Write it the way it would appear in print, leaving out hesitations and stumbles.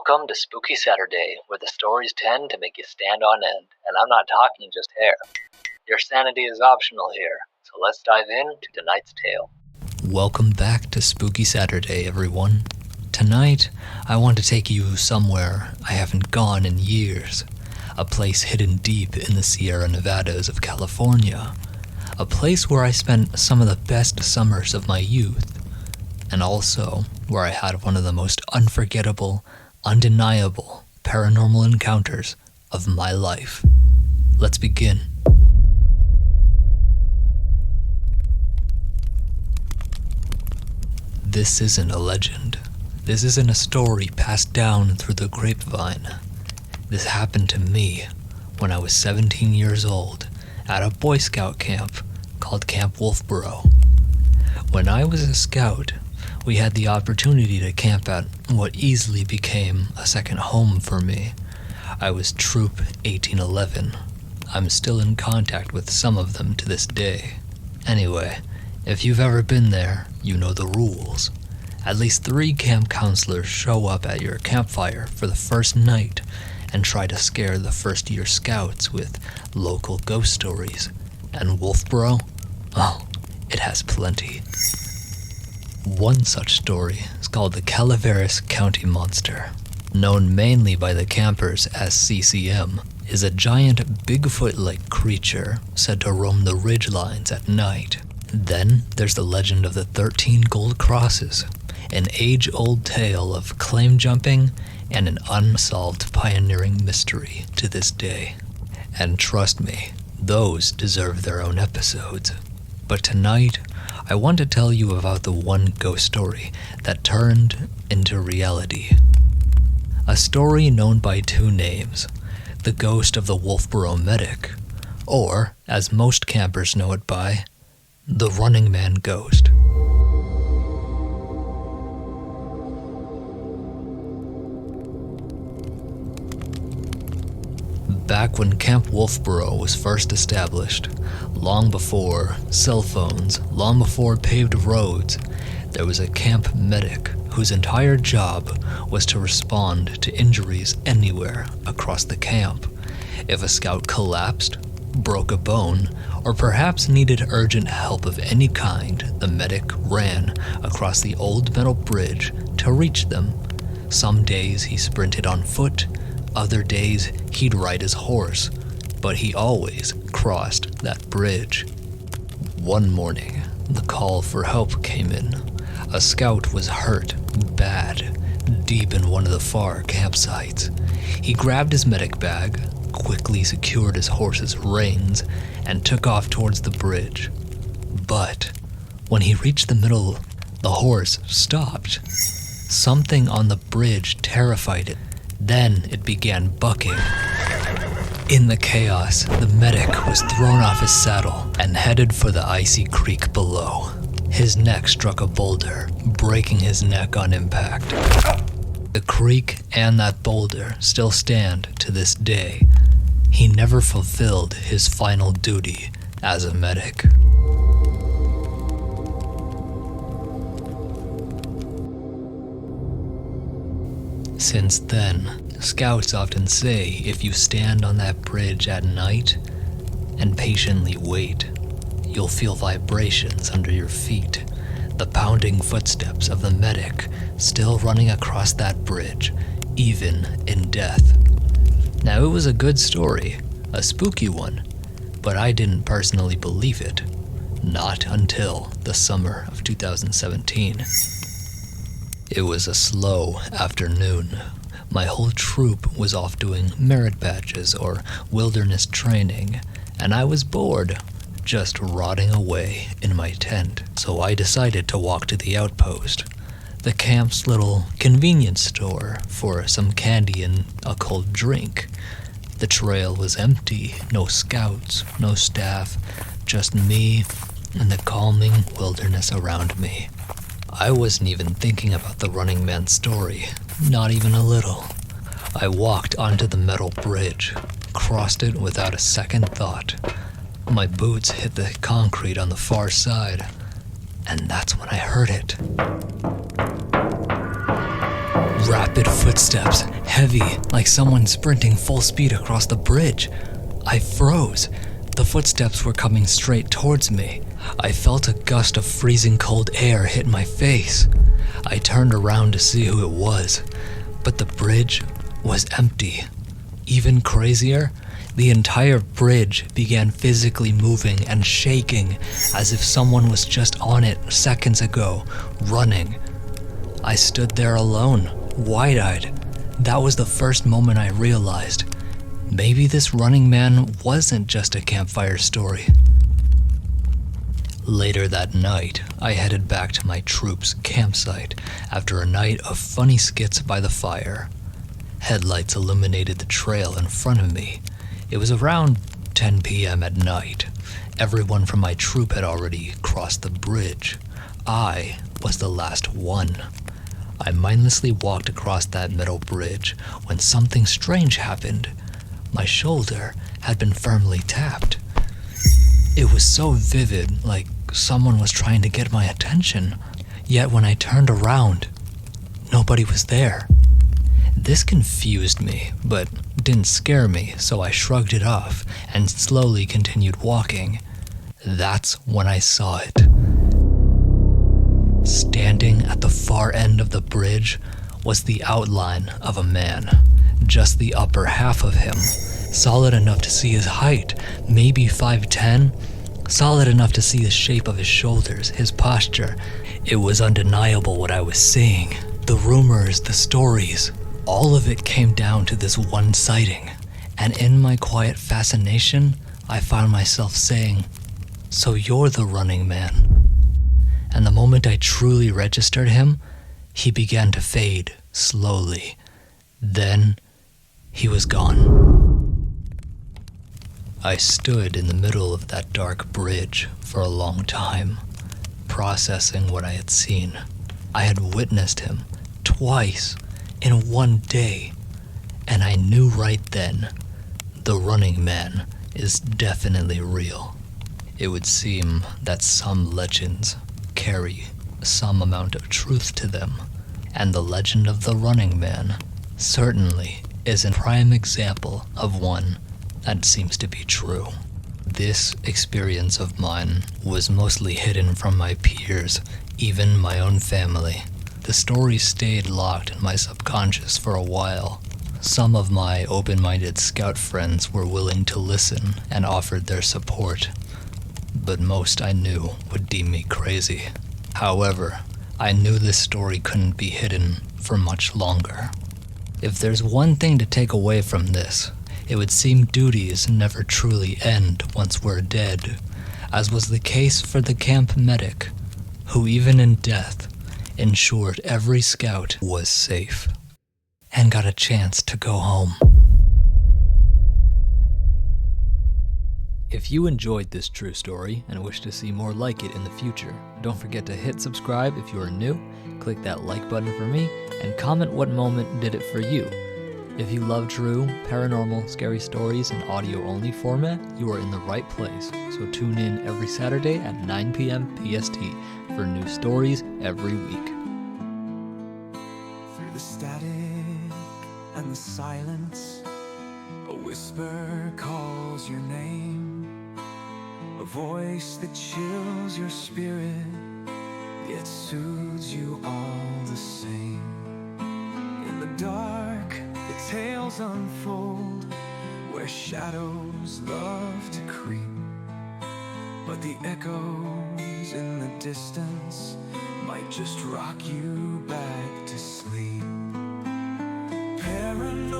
Welcome to Spooky Saturday, where the stories tend to make you stand on end, and I'm not talking just hair. Your sanity is optional here, so let's dive into tonight's tale. Welcome back to Spooky Saturday, everyone. Tonight, I want to take you somewhere I haven't gone in years. A place hidden deep in the Sierra Nevadas of California. A place where I spent some of the best summers of my youth. And also, where I had one of the most unforgettable, undeniable paranormal encounters of my life. Let's begin. This isn't a legend. This isn't a story passed down through the grapevine. This happened to me when I was 17 years old at a Boy Scout camp called Camp Wolfboro. When I was a scout, we had the opportunity to camp at what easily became a second home for me. I was Troop 1811. I'm still in contact with some of them to this day. Anyway, if you've ever been there, you know the rules. At least 3 camp counselors show up at your campfire for the first night and try to scare the first-year scouts with local ghost stories. And Wolfboro? Oh, it has plenty. One such story is called the Calaveras County Monster. Known mainly by the campers as CCM, is a giant Bigfoot-like creature said to roam the ridgelines at night. Then there's the legend of the 13 Gold Crosses, an age-old tale of claim jumping and an unsolved pioneering mystery to this day. And trust me, those deserve their own episodes. But tonight, I want to tell you about the one ghost story that turned into reality. A story known by 2 names, the ghost of the Wolfboro medic, or, as most campers know it by, the Running Man ghost. Back when Camp Wolfboro was first established, long before cell phones, long before paved roads, there was a camp medic whose entire job was to respond to injuries anywhere across the camp. If a scout collapsed, broke a bone, or perhaps needed urgent help of any kind, the medic ran across the old metal bridge to reach them. Some days he sprinted on foot, other days he'd ride his horse, but he always crossed that bridge. One morning, the call for help came in. A scout was hurt bad, deep in one of the far campsites. He grabbed his medic bag, quickly secured his horse's reins, and took off towards the bridge. But when he reached the middle, the horse stopped. Something on the bridge terrified it. Then it began bucking. In the chaos, the medic was thrown off his saddle and headed for the icy creek below. His neck struck a boulder, breaking his neck on impact. The creek and that boulder still stand to this day. He never fulfilled his final duty as a medic. Since then, scouts often say if you stand on that bridge at night and patiently wait, you'll feel vibrations under your feet, the pounding footsteps of the medic still running across that bridge, even in death. Now, it was a good story, a spooky one, but I didn't personally believe it. Not until the summer of 2017. It was a slow afternoon. My whole troop was off doing merit badges or wilderness training, and I was bored, just rotting away in my tent. So I decided to walk to the outpost, the camp's little convenience store, for some candy and a cold drink. The trail was empty, no scouts, no staff, just me and the calming wilderness around me. I wasn't even thinking about the Running Man story, not even a little. I walked onto the metal bridge, crossed it without a second thought. My boots hit the concrete on the far side, and that's when I heard it. Rapid footsteps, heavy, like someone sprinting full speed across the bridge. I froze. The footsteps were coming straight towards me. I felt a gust of freezing cold air hit my face. I turned around to see who it was, but the bridge was empty. Even crazier, the entire bridge began physically moving and shaking as if someone was just on it seconds ago, running. I stood there alone, wide-eyed. That was the first moment I realized maybe this running man wasn't just a campfire story. Later that night, I headed back to my troop's campsite after a night of funny skits by the fire. Headlights illuminated the trail in front of me. It was around 10 p.m. at night. Everyone from my troop had already crossed the bridge. I was the last one. I mindlessly walked across that metal bridge when something strange happened. My shoulder had been firmly tapped. It was so vivid, like someone was trying to get my attention. Yet when I turned around, nobody was there. This confused me, but didn't scare me, so I shrugged it off and slowly continued walking. That's when I saw it. Standing at the far end of the bridge was the outline of a man, just the upper half of him, solid enough to see his height, maybe 5'10", solid enough to see the shape of his shoulders, his posture. It was undeniable what I was seeing. The rumors, the stories, all of it came down to this one sighting. And in my quiet fascination, I found myself saying, "So you're the running man." And the moment I truly registered him, he began to fade slowly. Then he was gone. I stood in the middle of that dark bridge for a long time, processing what I had seen. I had witnessed him twice in one day, and I knew right then, the running man is definitely real. It would seem that some legends carry some amount of truth to them, and the legend of the running man certainly is a prime example of one that seems to be true. This experience of mine was mostly hidden from my peers, even my own family. The story stayed locked in my subconscious for a while. Some of my open-minded scout friends were willing to listen and offered their support, but most I knew would deem me crazy. However, I knew this story couldn't be hidden for much longer. If there's one thing to take away from this, it would seem duties never truly end once we're dead, as was the case for the camp medic, who even in death ensured every scout was safe and got a chance to go home. If you enjoyed this true story and wish to see more like it in the future, don't forget to hit subscribe if you are new, click that like button for me, and comment what moment did it for you. If you love true, paranormal, scary stories in audio-only format, you are in the right place, so tune in every Saturday at 9 p.m. PST for new stories every week. Through the static and the silence, a whisper calls your name, a voice that chills your spirit, yet soothes you all the same. In the dark, the tales unfold, where shadows love to creep, but the echoes in the distance might just rock you back to sleep. Paranormal